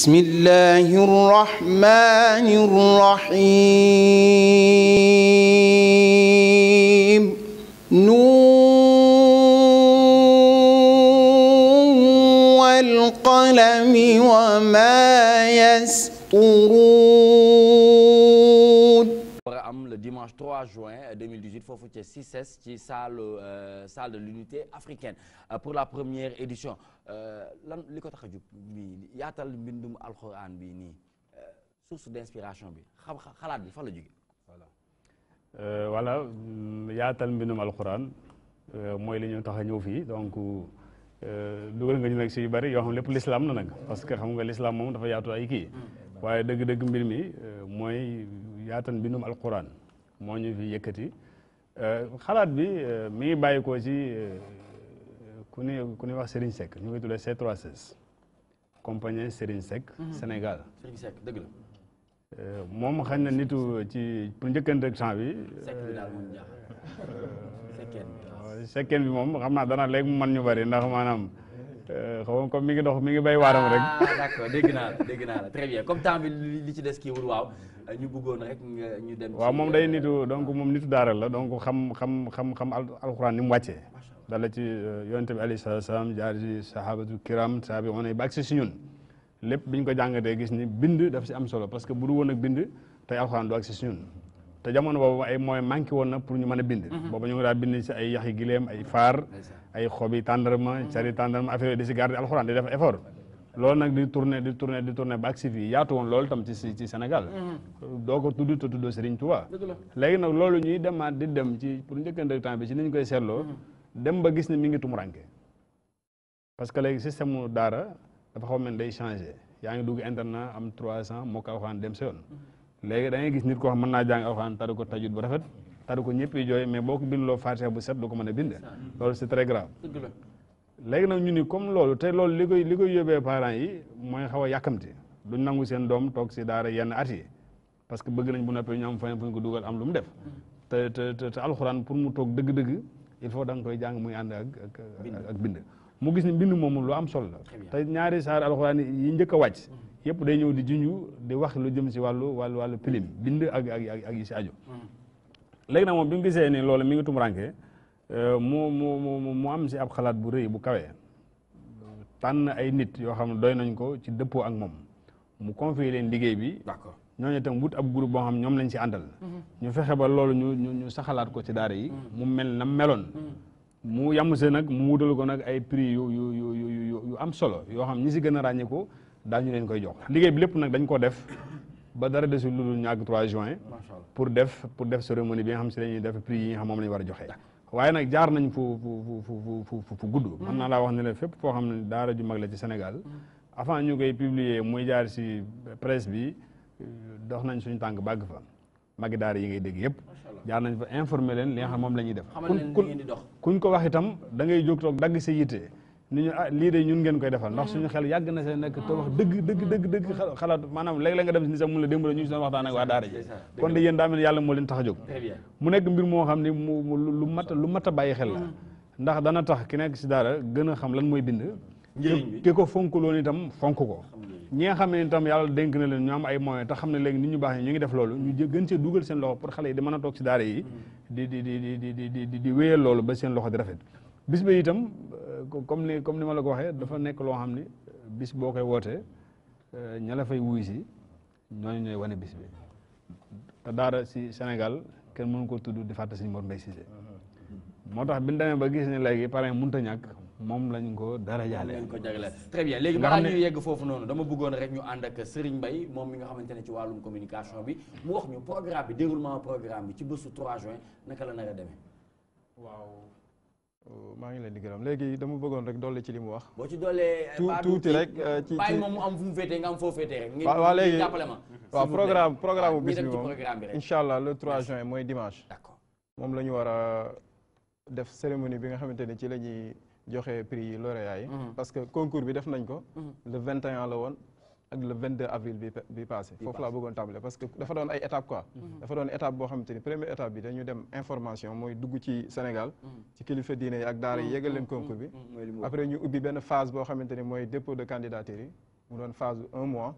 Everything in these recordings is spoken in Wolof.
بسم الله الرحمن الرحيم نون والقلم وما يسطرون. am le dimanche 3 juin 2018 foofu ci CICES ci salle de l'unité africaine pour la première édition lan li ko tax a jóg bi yaatal mbindum alxuraan bi nii source d'inspiration bi xalaat bi fa la jóge. voilà yaatal mbindum alxuraan mooy li ñu tax a ñëw fii donc dugal nga ñu nag si yu bari yoo xam lépp l'islam na nag parce que xam nga l'islam moom dafa yaatu ay kii waaye dëgg-dëgg mbir mi mooy yaatal mbindum alquran moo ñu fi yëkkati xalaat bi mi ngi bàyyi ko ci ku ni wax Serigne Seck ñu koy tuddee C3S compagnie Serigne Seck Sénégal. Serigne Seck dëgg la. moom xañ na nitu ci pour njëkkante ak temps bi. Seck bi daal moom jaaxal sekkeen bi moom xam naa dana léegi mu man ñu bari ndax maanaam xaw comme mi ngi dox mi ngi bay waaram rek. d'accord dégg naa la très bien comme temps bi li ci des kii wul waaw ñu bëggoon rek ñu dem. waaw moom day nitu donc moom nitu daara la donc xam alxuraan ni mu wàccee. dala ci yonent bi alayhi salaam jaar ci sahabatu kiram saabi on ba agsi si ñun lépp biñ ko jàngatee gis ni bind daf si am solo parce que bu du woon ak bind tey alxuraan du agsi si ñun te jamono boobu ay moyens manqué woon na pour ñu mën a bind. boobu ñu ngi daa bind si ay yaxi gileem ay faar ay xobi tàndarma cari tàndarma affaire di si garder alxuraan di def effort loolu nag di tourner ba agsi fii yaatu woon loolu tam ci Sénégal doo ko tudd te tuddoo Serigne Touba léegi nag loolu ñuy demaat di dem ci pour njëkkante temps bi ci ni ñu koy seetloo dem ba gis ne mi ngi tumuranke parce que léegi système mu daara dafa xaw mel day changé yaa ngi dugg internat am 300 moo ko alxuraan dem sa yoon léegi da ngay gis nit koo xam mën naa jàng alxuraan tari ko tajut bu rafet tari ko ñëpp yi jooy mais boo ko bindloo Fatiha bu set du ko mën a bind loolu c'est très grave léegi nag ñu ni comme loolu te loolu li koy yóbbee parents yi mooy xaw a yàkkamti duñ nangu seen doom toog si daara yenn at yi parce que bëgg nañ bu noppee ñu am feneen fu ñu ko dugal am lu mu def te alxuraan pour mu toog dëgg-dëgg il faut da nga koy jàng muy ànd ak bind mu gis ni bind moomu lu am solo la te ñaari saar alxuraan yi njëkk a wàcc yëpp day ñëw di junju di wax lu jëm si wàllu pilim bind ak yi si aju léegi nag moom bi mu gisee ni loolu mi ngi tumuranke mu am si ab xalaat bu rëy bu kawee tànn ay nit yoo xam ne doy nañ ko ci dëppoo ak moom mu confier leen liggéey bi d'accord ñooñu itam wut ab groupe boo xam ñoom lañ si àndal ñu fexe ba loolu ñu saxalaat ko ci daara yi mu mel na meloon mu yamuse nag mu wutal ko nag ay prix yu am solo yoo xam ñi si gën a ràññee ko daañu leen koy jox liggéey bi lépp nag dañ ko def ba dara desul lu dul ñàkk 3 juin pour def cérémonie bi nga xam si dañuy def prix yi nga xam moom lañu war a joxe waaye nag jaar nañ fu gudd mën naa laa wax ne la fépp foo xam ne daara ju mag la ci Sénégal avant ñu koy publier muy jaar si presse bi dox nañ suñu tànk bàgg fa magi daara yi ngay dégg yëpp jaar nañ fa informer leen li nga xam moom la ñuy def kuñ ko wax itam da ngay jóg toog dagg sa yitte ni ñu lii de ñun ngeen koy defal ndax suñu xel yàgg na seen nekk te wax dëgg xalaat maanaam léeg-léeg nga dem si ni sax mun la démb la ñu si doon waxtaan ak waa daara ji kon de yéen daa mel yàlla moo leen tax a jóg mu nekk mbir moo xam ne lu mat a bàyyi xel la ndax dana tax ki nekk si daara gën a xam lan mooy bind ki ko fonk loon itam fonk ko ñi nga xam ne itam yàlla dénk na leen ñu am ay moyens te xam ne léegi nit ñu baax ñu ngi def loolu ñu gën cee dugal seen loxo pour xale yi di mën a toog si daara yi di wéyal loolu ba seen loxo di rafet bis ba itam comme ni ma la ko waxee dafa nekk loo xam ni bis boo koy wootee ña la fay wuy si ñooñu ñooy wane bis bi te daara si Sénégal kenn mënu ko tudd di fàtte Serigne Mor Mbaye Cissé moo tax bi ñu demee ba gis ne léegi parrain mënut a ñàkk moom lañ ko dara jaale très bien léegi balaa ñuy yegg foofu noonu dama bëggoon rek ñu ànd ak Serigne Mbaye moom mi nga xamante ne ci wàllum communication bi mu wax ñu programme bi déroulement programme bi ci bésu 3 juin naka la nar a demee. waaw maa ngi leen di gërëm léegi dama bëggoon rek dolli ci li mu wax. boo ci dollee. tuuti rek ci bàyyi moom mu am fu mu féetee nga am foo féetee rek. waaw léegi jàppale ma. waaw programme bu bis bi moom rek incha allah le 3 juin mooy dimanche. d'accord moom la ñu war a def cérémonie bi nga xamante ne ci la ñuy joxe prix yi lauréats yi. parce que concours bi def nañ ko. le 21 la woon. ak le 22 avril bi passé foofu laa bëggoon tàmbale parce que dafa doon ay étape quoi dafa doon étape boo xamante ni première étape bi dañu dem information mooy dugg ci Sénégal ci kilifa diine yi ak daara yi yégal leen concours bi après ñu ubbi benn phase boo xamante ni mooy dépôt de candidature yi mu doon phase 1 mois.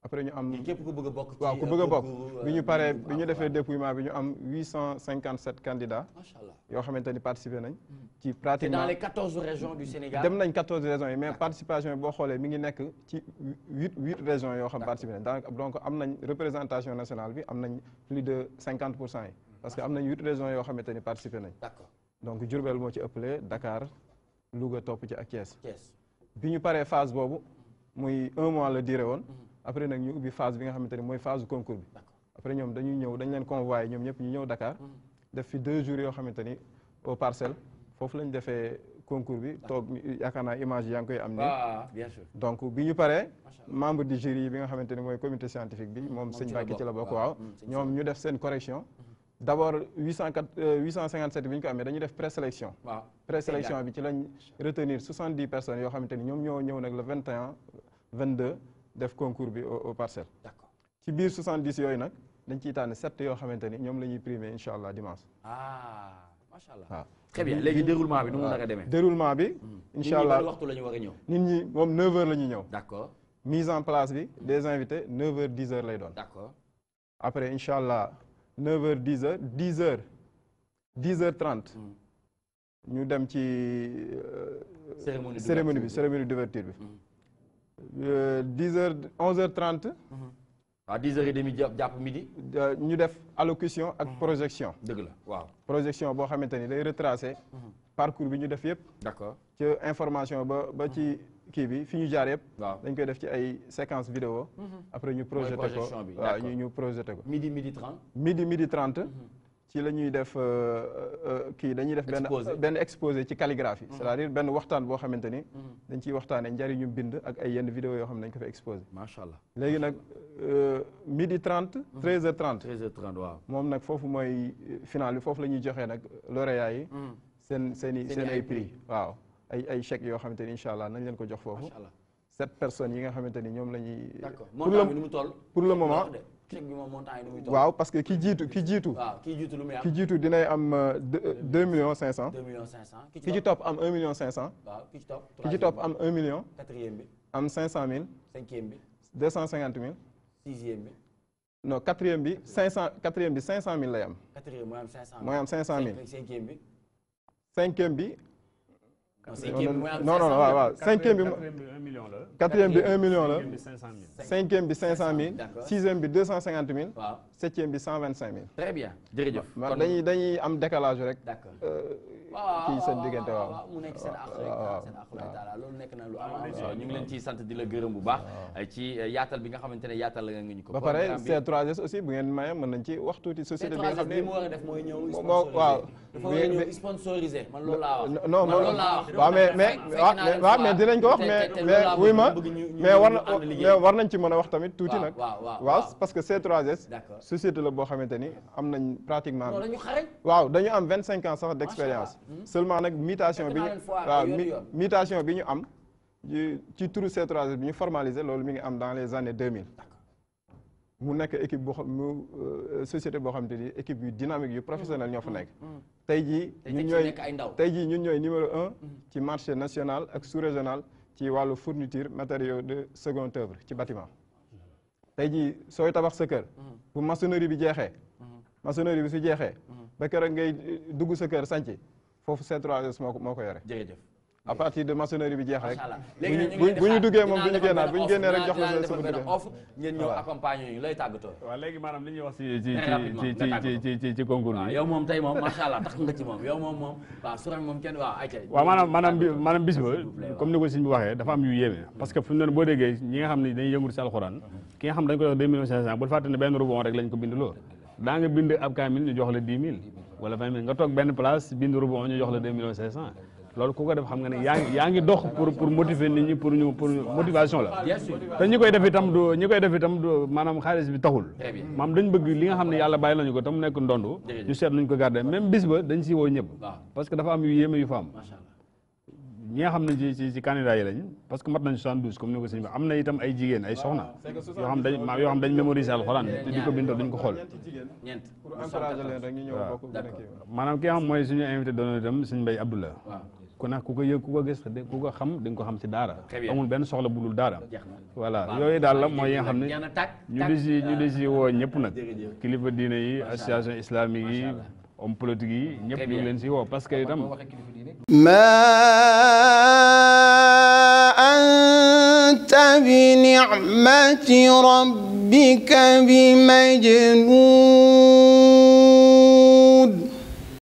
après ñu am képp ku bëgg a bokk. waaw ku bëgg a bokk bi ñu paree bi ñu defee dépouillement bi ñu am 857 candidats. macha allah yoo xamante ni participé nañ. ci pratiquement dans les 14 régions du Sénégal. dem nañ 14 régions yi mais participation yi boo xoolee mi ngi nekk ci 8 régions yoo xam participé nañ donc am nañ représentation nationale bi am nañ plus de 50% yi. parce que am nañ 8 régions yoo xamante ni participé nañ. d'accord donc Diourbel moo ci ëppale Dakar Louga topp ci ak Thiès. Thiès bi ñu paree phase boobu muy 1 mois la durée woon. après nag ñu ubbi phase bi nga xamante ni mooy phase concours bi. après ñoom dañuy ñëw dañ leen convoyé ñoom ñëpp ñu ñëw Dakar. def fi 2 jours yoo xamante ni au parcelle foofu lañ defee concours bi toog yaakaar naa image yaa ngi koy am ni bien sûr. donc bi ñu paree membre du jury bi nga xamante ni mooy comité scientifique bi moom sëñ Bakki ci la bokk waaw ñoom ñu def seen correction d' abord 857 bi ñu ko amee dañuy def présélection. waaw présélection bi ci lañ retenir 70 personnes yoo xamante ni ñoom ñoo ñëw nag le 21 22 def concours bi au parcelle. d'accord ci biir 70 yooyu nag dañ ciy tànn 7 yoo xamante ni ñoom la ñuy primé incha allah dimanche. macha allah. waaw très bien léegi déroulement bi nu mu nar a demee. déroulement bi. incha allah waxtu la ñu war a ñëw. nit ñi moom 9h la ñuy ñëw. d'accord mise en place bi des invités 9h 10h lay doon. d'accord après incha allah 9h 10h 10h30. ñu dem ci. cérémonie d'ouverture bi. 10h 11h30. waaw 10h30 jàpp midi. ñu def allocution ak projection. dëgg la waaw. projection boo xamante ni day retracer. parcours bi ñu def yëpp. d'accord ci information ba ci kii bi fi ñu jaar yëpp. waaw dañ koy def ci ay séquences vidéo. après ñu projeté ko waaw ñu projeté ko. midi 30. midi 30. ci la ñuy def kii dañuy def benn exposé ci calligraphie. c'est-à-dire benn waxtaan boo xamante ni. dañ ciy waxtaanee njëriñu bind ak ay yenn vidéo yoo xam ne dañ ko fa exposé. macha allah léegi nag midi 30. 13h30 13h30 waaw. moom nag foofu mooy final bi foofu la ñuy joxee nag lauréats yi. seen ay prix waaw ay chèques yoo xamante ni incha allah nañ leen ko jox foofu. 7 personnes yi nga xamante ni ñoom la ñuy. d'accord montant bi nu mu toll. pour le moment. chèque bi moom montant yi nu muy toll. waaw parce que ki jiitu. waaw ki jiitu lu muy am. ki jiitu dinay am 2 millions 500. 2 millions 500. ki ci topp am 1 million 500. waaw ki ci topp am 1 million. quatrième bi. am 500 000. cinquième bi. 250 000. sixième bi. non quatrième bi 500 000 lay am. quatrième mooy am 500 000. mooy am 500 000. cinquième bi. cinquième bi. non waaw cinquième bi 1 million la. quatrième bi 1 million la. 500 000. cinquième bi 500 000. sixième bi 250 000. waaw septième bi 125 000. très bien jërëjëf. kon dañuy am décalage rek. d'accord kii seen diggante waaw. mu nekk seen àq rek seen àq la taala loolu nekk na lu am solo ñu ngi leen ciy sant di la gërëm bu baax ci yaatal bi nga xamante ne yaatal la nga ñu ko. ba pare C3S aussi bu ngeen maye mën nañ ci wax tuuti société bi nga xam ne li mu war a def mooy ñëw waaw dafa war a ñëw sponsorisé man loolu laa wax. non loolu laa wax. waaw mais dinañ ko wax mais wuy ma mais war nañ ci mën a wax tamit tuuti nag. waaw parce que C3S. société la boo xamante ni am nañ pratiquement. waaw dañu am 25 ans sax d'expérience. seulement nag mutation bi ñu waaw mutation bi ñu am ci turu C3S bi ñu formalisé loolu mi ngi am dans les années 2000. mu nekk équipe boo xam mu société boo xamante ni équipe yu dynamique yu professionnel ñoo fa nekk. tey jii ñun ñooy numéro 1 ci marché national ak sous-régional ci wàllu fourniture matériaux de seconde œuvre ci bâtiment. tey jii sooy tabax sa kër. bu maçonnerie bi jeexee. maçonnerie bi su jeexee. ba keroog ngay dugg sa kër sànc foofu C3S moo ko yore. jërëjëf. à partir de maçonnerie bi jeex rek. léegi bu ñu duggee moom bu ñu génnaat bu ñu génnee rek jox la sa offre ngeen ñëw accompagner ñu lay tàggatoo. waaw léegi maanaam li ñuy wax ci concours bi. yow moom tey moom macha allah tax nga ci moom yow moom waaw suran moom kenn waaw ay waaw maanaam bis ba comme ni ko sëñ bi waxee dafa am yu yéeme parce que fu mu ne boo déggee ñi nga xam ne dañuy yëngu ci alxuraan ki nga xam dañ ko jox 2 millions 500 bul fàtte ne benn rebond rek lañ ko bind loo daa nga bind ab kaamil ñu jox la 10 000 wala 20 000 nga toog benn place bind rebond ñu jox la 2 millions 500 loolu ku ko def xam nga ne yaa ngi dox pour motiver nit ñi pour motivation la te ñi koy def itam du maanaam xaalis bi taxul maam dañ bëgg li nga xam ne yàlla bàyyi lañu ko te mu nekk ndondu ñu seet nuñ ko garder même bis ba dañ si woo ñëpp parce que dafa am yu yéeme yu fa am ñi nga xam ne ci candidat yi lañ parce que mat nañ 72 comme ni ko sëñ bi am na itam ay jigéen ay soxna yoo xam dañ mémoriser alxuraan te di ko bindoo duñ ko xool maanaam ki nga xam mooy suñu invité doon itam sëñ Mbaye Abdoulaye ku ne ku ko yëg ku ko gis ku ko xam di nga ko xam si daara amul benn soxla bu dul daara voilà yooyu daal la mooy yi nga xam ne ñu di si woo ñëpp nag kilifa diine yi association islamique yi homme politique yi ñëpp ñu ngi leen si woo parce que itam ma anta bi ni'mati rabbika bi majnun